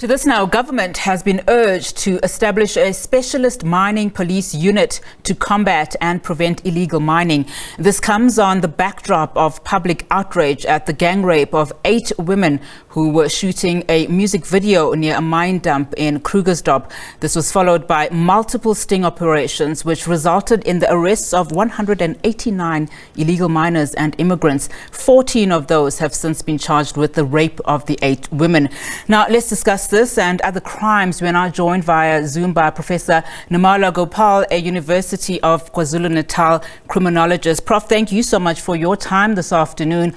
To this now, government has been urged to establish a specialist mining police unit to combat and prevent illegal mining. This comes on the backdrop of public outrage at the gang rape of 8 women who were shooting a music video near a mine dump in Krugersdorp. This was followed by multiple sting operations which resulted in the arrests of 189 illegal miners and immigrants. 14 of those have since been charged with the rape of the 8 women. Now, let's discuss this and other crimes. We are now joined via Zoom by Professor Nirmala Gopal, a University of KwaZulu-Natal criminologist. Prof, thank you so much for your time this afternoon.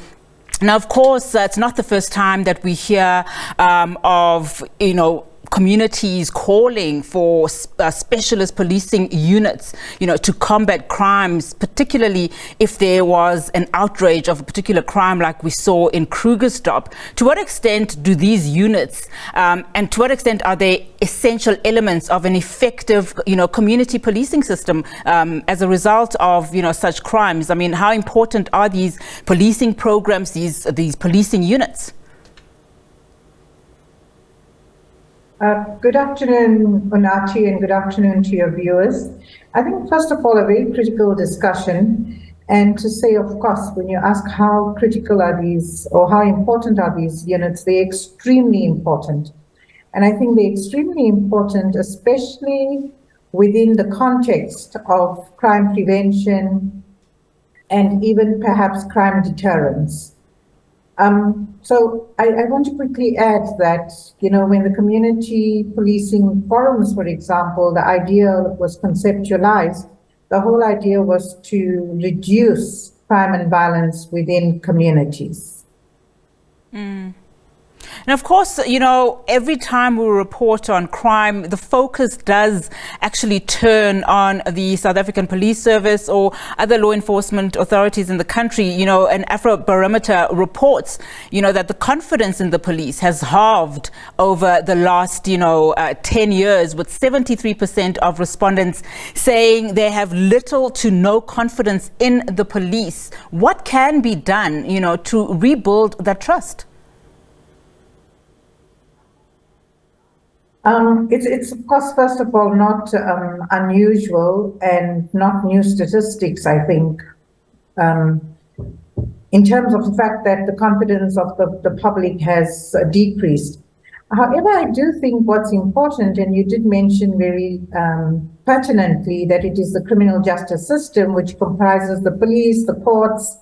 Now, of course, it's not the first time that we hear of, communities calling for specialist policing units, to combat crimes, particularly if there was an outrage of a particular crime like we saw in Krugersdorp. To what extent do these units and to what extent are they essential elements of an effective, community policing system as a result of, such crimes? I mean, how important are these policing programs, these policing units? Good afternoon, Unachi, and good afternoon to your viewers. I think, first of all, a very critical discussion. And to say, of course, when you ask how critical are these or how important are these units, they're extremely important. And I think they're extremely important, especially within the context of crime prevention and even perhaps crime deterrence. So I want to quickly add that, when the community policing forums, for example, the idea was conceptualized, the whole idea was to reduce crime and violence within communities. And of course, every time we report on crime, the focus does actually turn on the South African Police Service or other law enforcement authorities in the country. An Afrobarometer reports, that the confidence in the police has halved over the last, 10 years, with 73% of respondents saying they have little to no confidence in the police. What can be done, to rebuild that trust? It's of course, first of all, not unusual and not new statistics, I think, in terms of the fact that the confidence of the public has decreased. However, I do think what's important, and you did mention very pertinently, that it is the criminal justice system which comprises the police, the courts,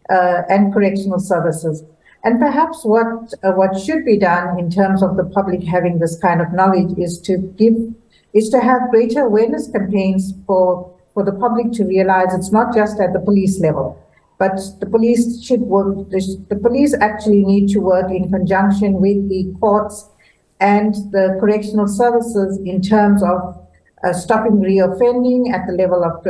and correctional services. And perhaps what should be done in terms of the public having this kind of knowledge is to have greater awareness campaigns for the public to realize it's not just at the police level, but the police should work. The police actually need to work in conjunction with the courts and the correctional services in terms of stopping reoffending at the level of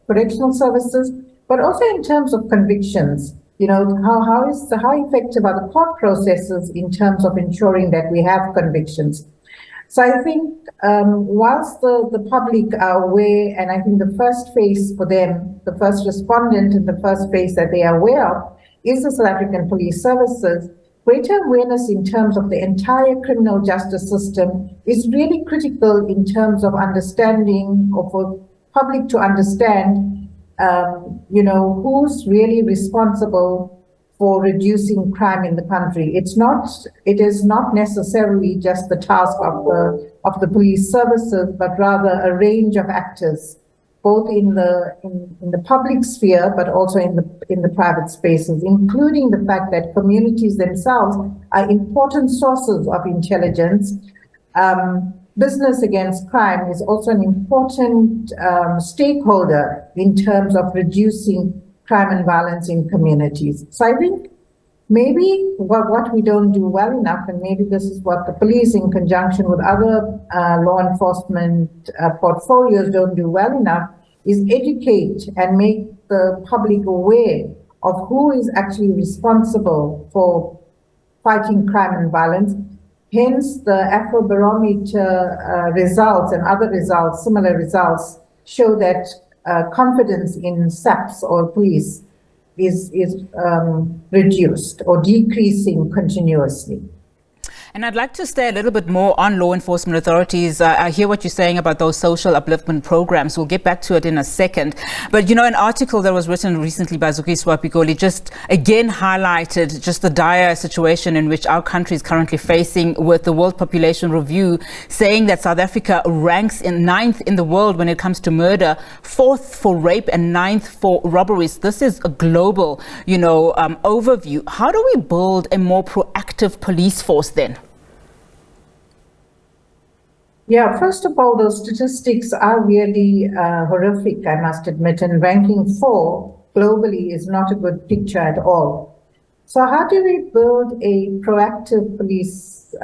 correctional services, but also in terms of convictions. How effective are the court processes in terms of ensuring that we have convictions? So I think whilst the public are aware, and I think the first phase for them, the first respondent and the first phase that they are aware of is the South African Police Services, greater awareness in terms of the entire criminal justice system is really critical in terms of understanding, or for public to understand who's really responsible for reducing crime in the country. It is not necessarily just the task of the police services, but rather a range of actors, both in the public sphere, but also in the private spaces, including the fact that communities themselves are important sources of intelligence. Business against crime is also an important stakeholder in terms of reducing crime and violence in communities. So I think maybe what we don't do well enough, and maybe this is what the police in conjunction with other law enforcement portfolios don't do well enough, is educate and make the public aware of who is actually responsible for fighting crime and violence. Hence, the Afrobarometer results and other results, similar results, show that confidence in SAPS or police is reduced or decreasing continuously. And I'd like to stay a little bit more on law enforcement authorities. I hear what you're saying about those social upliftment programs. We'll get back to it in a second. But, you know, an article that was written recently by Krugersdorp just again highlighted just the dire situation in which our country is currently facing, with the World Population Review saying that South Africa ranks in 9th in the world when it comes to murder, 4th for rape and 9th for robberies. This is a global, overview. How do we build a more proactive police force then? Yeah, first of all, those statistics are really horrific, I must admit, and ranking 4 globally is not a good picture at all. So how do we build a proactive police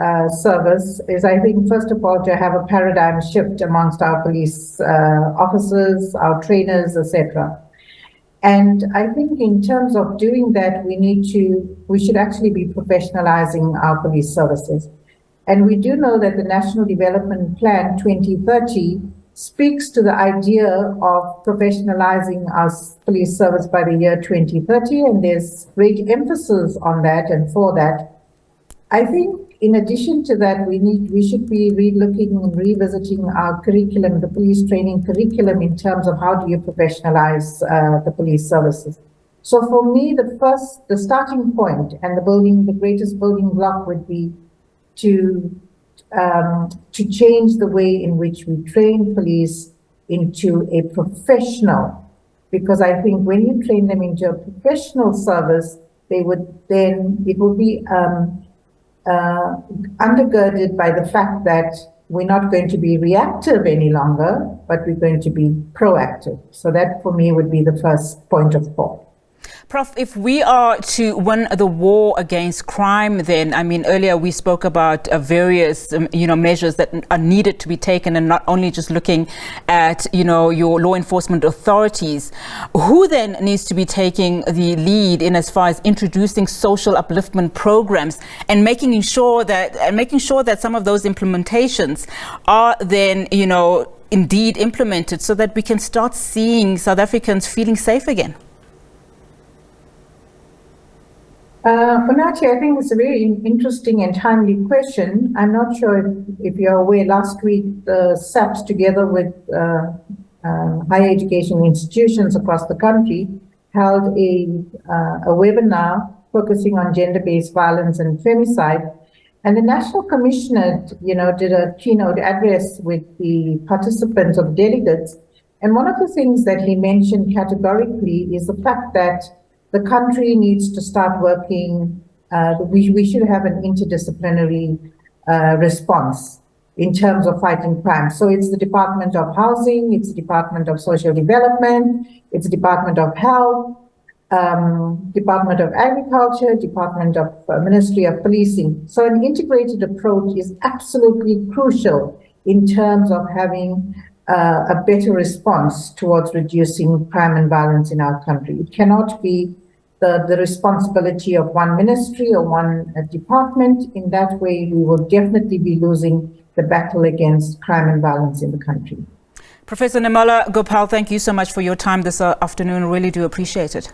service is, I think, first of all, to have a paradigm shift amongst our police officers, our trainers, etc. And I think in terms of doing that, we should actually be professionalizing our police services. And we do know that the National Development Plan 2030 speaks to the idea of professionalizing our police service by the year 2030, and there's great emphasis on that and for that. I think in addition to that, we should be relooking and revisiting our curriculum, the police training curriculum, in terms of how do you professionalize the police services. So for me, the starting point and the greatest building block would be to change the way in which we train police into a professional, because I think when you train them into a professional service, it would be undergirded by the fact that we're not going to be reactive any longer, but we're going to be proactive. So that for me would be the first point of call. Prof, if we are to win the war against crime, then, I mean, earlier we spoke about various, measures that are needed to be taken, and not only just looking at, your law enforcement authorities. Who then needs to be taking the lead in as far as introducing social upliftment programs and making sure that some of those implementations are then, indeed implemented, so that we can start seeing South Africans feeling safe again? Bonati, I think it's a very interesting and timely question. I'm not sure if you're aware, last week the SABC, together with higher education institutions across the country, held a webinar focusing on gender-based violence and femicide. And the National Commissioner, did a keynote address with the participants or delegates. And one of the things that he mentioned categorically is the fact that the country needs to start working, we should have an interdisciplinary response in terms of fighting crime. So it's the Department of Housing, it's the Department of Social Development, it's the Department of Health, Department of Agriculture, Department of Ministry of Policing. So an integrated approach is absolutely crucial in terms of having a better response towards reducing crime and violence in our country. It cannot be the responsibility of one ministry or one department. In that way, we will definitely be losing the battle against crime and violence in the country. Professor Nirmala Gopal, thank you so much for your time this afternoon. Really do appreciate it.